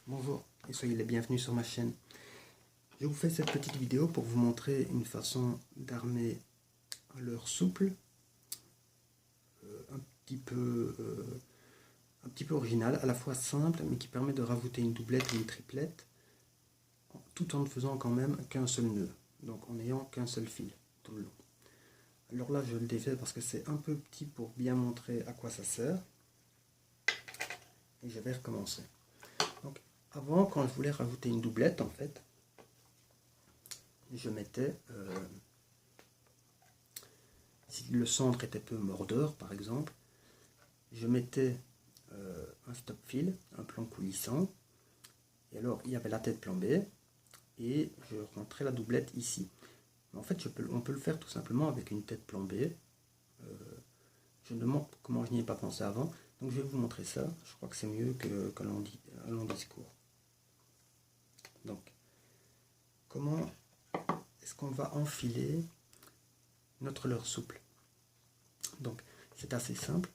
Bonjour et soyez les bienvenus sur ma chaîne. Je vous fais cette petite vidéo pour vous montrer une façon d'armer un leurre souple, un petit peu original, à la fois simple mais qui permet de rajouter une doublette ou une triplette tout en ne faisant quand même qu'un seul nœud, donc en n'ayant qu'un seul fil tout le long. Alors là je le défais parce que c'est un peu petit pour bien montrer à quoi ça sert et je vais recommencer. Donc avant, quand je voulais rajouter une doublette, en fait, je mettais, si le centre était peu mordeur par exemple, je mettais un stop fil, un plan coulissant, et alors il y avait la tête plan B, et je rentrais la doublette ici. Mais en fait, on peut le faire tout simplement avec une tête plan B. Je me demande comment je n'y ai pas pensé avant, donc je vais vous montrer ça. Je crois que c'est mieux qu'un long discours. Donc, comment est-ce qu'on va enfiler notre leurre souple? Donc, c'est assez simple.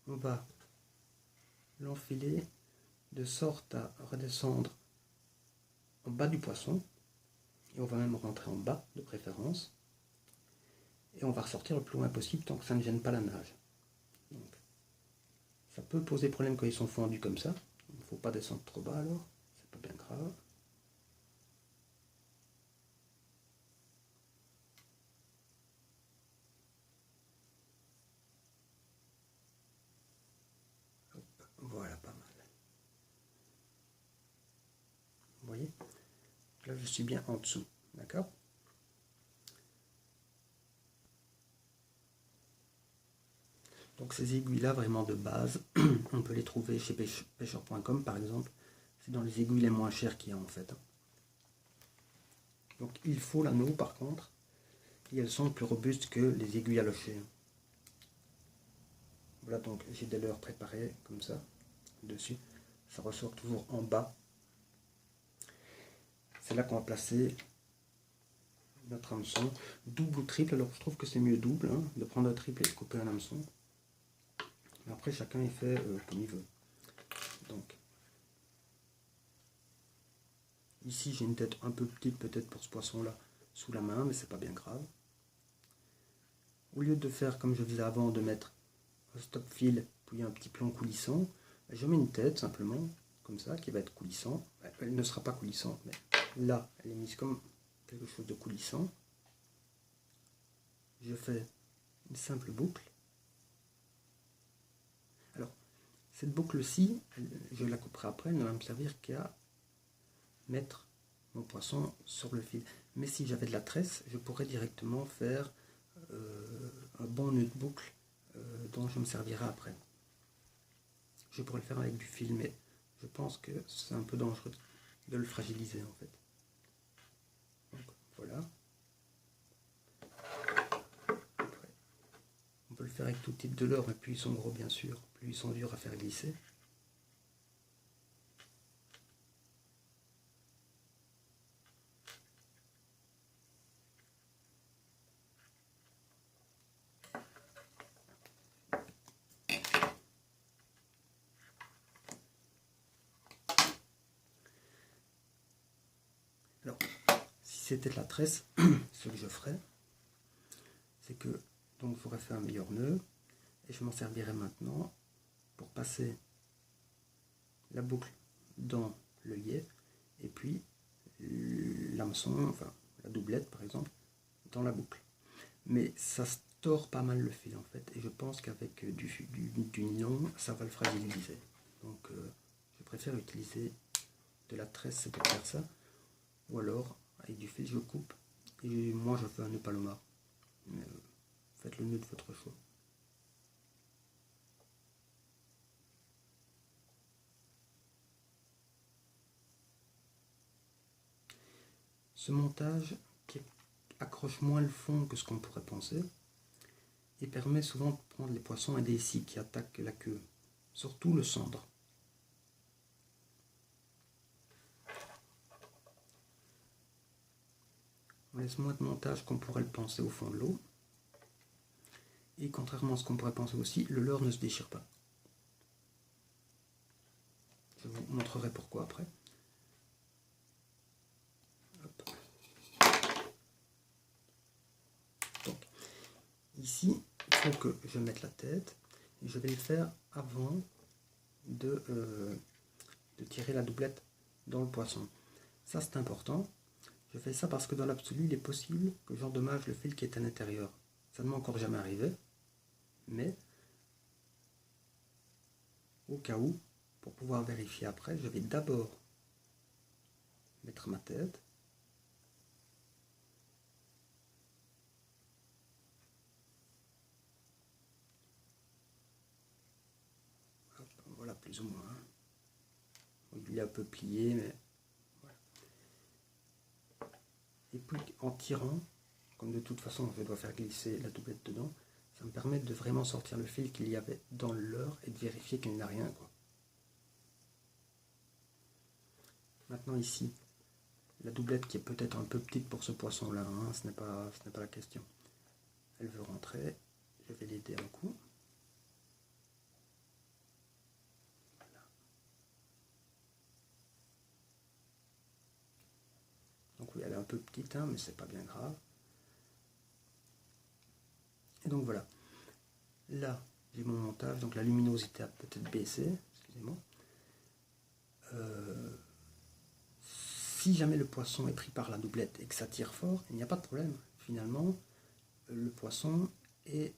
On va l'enfiler de sorte à redescendre en bas du poisson, et on va même rentrer en bas de préférence, et on va ressortir le plus loin possible tant que ça ne gêne pas la nage. Donc, ça peut poser problème quand ils sont fendus comme ça, il ne faut pas descendre trop bas alors, c'est pas bien grave. Hop, voilà, pas mal. Vous voyez, là je suis bien en dessous, d'accord? Donc ces aiguilles-là, vraiment de base, on peut les trouver chez pêcheur.com par exemple. C'est dans les aiguilles les moins chères qu'il y a en fait. Donc il faut l'anneau par contre, et elles sont plus robustes que les aiguilles à locher. Voilà, donc j'ai des leurres préparées comme ça, dessus. Ça ressort toujours en bas. C'est là qu'on va placer notre hameçon, double ou triple. Alors je trouve que c'est mieux double, hein, de prendre un triple et de couper un hameçon. Mais après chacun il fait comme il veut. Donc ici j'ai une tête un peu petite peut-être pour ce poisson là sous la main, mais c'est pas bien grave. Au lieu de faire comme je faisais avant, de mettre un stop fil puis un petit plan coulissant, je mets une tête simplement comme ça qui va être coulissant. Elle ne sera pas coulissante, mais là elle est mise comme quelque chose de coulissant. Je fais une simple boucle. Alors cette boucle-ci, je la couperai après, elle ne va me servir qu'à mettre mon poisson sur le fil. Mais si j'avais de la tresse, je pourrais directement faire un bon nœud de boucle dont je me servirai après. Je pourrais le faire avec du fil, mais je pense que c'est un peu dangereux de le fragiliser en fait. Donc voilà. Après, on peut le faire avec tout type de leurre, mais plus ils sont gros bien sûr, plus ils sont durs à faire glisser. Alors, si c'était de la tresse, ce que je ferais, c'est que donc j'aurais fait un meilleur nœud, et je m'en servirai maintenant pour passer la boucle dans l'œillet, et puis l'hameçon, enfin la doublette par exemple, dans la boucle. Mais ça se tord pas mal le fil en fait, et je pense qu'avec du nylon, ça va le fragiliser. Donc je préfère utiliser de la tresse pour faire ça, ou alors avec du fil je coupe, et moi je fais un nœud palomar. Mais, faites le nœud de votre choix. Ce montage qui accroche moins le fond que ce qu'on pourrait penser et permet souvent de prendre les poissons indécis qui attaquent la queue, surtout le cendre. On laisse moins de montage qu'on pourrait le penser au fond de l'eau. Et contrairement à ce qu'on pourrait penser aussi, le leurre ne se déchire pas. Je vous vous montrerai pourquoi après. Hop. Donc, ici, il faut que je mette la tête. Et je vais le faire avant de tirer la doublette dans le poisson. Ça, c'est important. Je fais ça parce que dans l'absolu, il est possible que j'endommage le fil qui est à l'intérieur. Ça ne m'est encore jamais arrivé, mais au cas où, pour pouvoir vérifier après, je vais d'abord mettre ma tête. Hop, voilà, plus ou moins. Il est un peu plié, mais voilà. Et puis en tirant, comme de toute façon je dois faire glisser la doublette dedans, ça me permet de vraiment sortir le fil qu'il y avait dans le leurre et de vérifier qu'il n'y a rien, quoi. Maintenant ici, la doublette qui est peut-être un peu petite pour ce poisson-là, hein, ce n'est pas la question. Elle veut rentrer, je vais l'aider un coup. Voilà. Donc oui, elle est un peu petite, hein, mais c'est pas bien grave. Et donc voilà. Là, j'ai mon montage, donc la luminosité a peut-être baissé, excusez-moi. Si jamais le poisson est pris par la doublette et que ça tire fort, il n'y a pas de problème. Finalement, le poisson est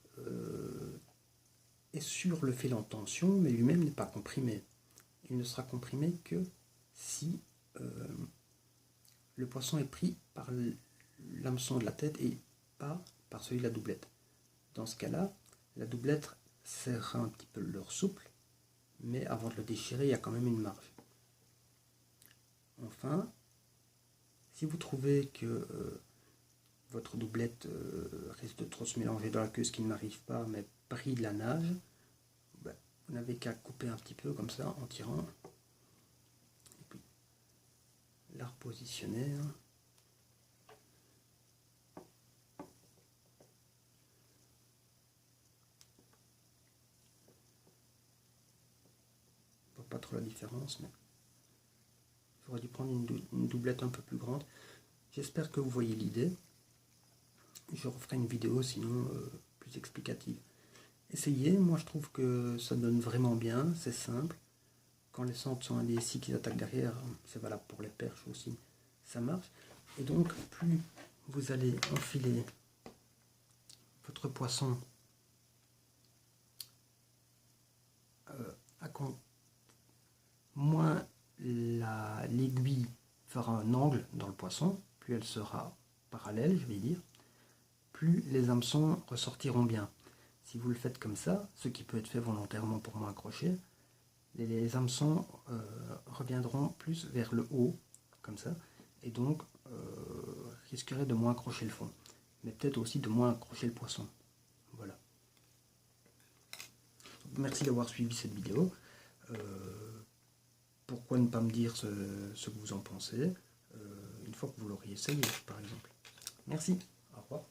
sur le fil en tension, mais lui-même n'est pas comprimé. Il ne sera comprimé que si le poisson est pris par l'hameçon de la tête et pas par celui de la doublette. Dans ce cas-là, la doublette serrera un petit peu le leurre souple, mais avant de le déchirer, il y a quand même une marge. Enfin, si vous trouvez que votre doublette risque de trop se mélanger dans la queue, ce qui ne m'arrive pas, mais pris de la nage, ben, vous n'avez qu'à couper un petit peu comme ça en tirant, et puis la repositionner. Je vois pas trop la différence, mais j'aurais dû prendre une doublette un peu plus grande. J'espère que vous voyez l'idée. Je referai une vidéo sinon plus explicative. Essayez, moi je trouve que ça donne vraiment bien, c'est simple. Quand les centres sont indécis qui attaquent derrière, c'est valable pour les perches aussi, ça marche. Et donc plus vous allez enfiler votre poisson moins l'aiguille fera un angle dans le poisson, plus elle sera parallèle, je vais dire, plus les hameçons ressortiront bien. Si vous le faites comme ça, ce qui peut être fait volontairement pour moins accrocher, les hameçons reviendront plus vers le haut, comme ça, et donc risqueraient de moins accrocher le fond, mais peut-être aussi de moins accrocher le poisson. Voilà. Merci d'avoir suivi cette vidéo. Pourquoi ne pas me dire ce que vous en pensez une fois que vous l'auriez essayé, par exemple. Merci. Au revoir.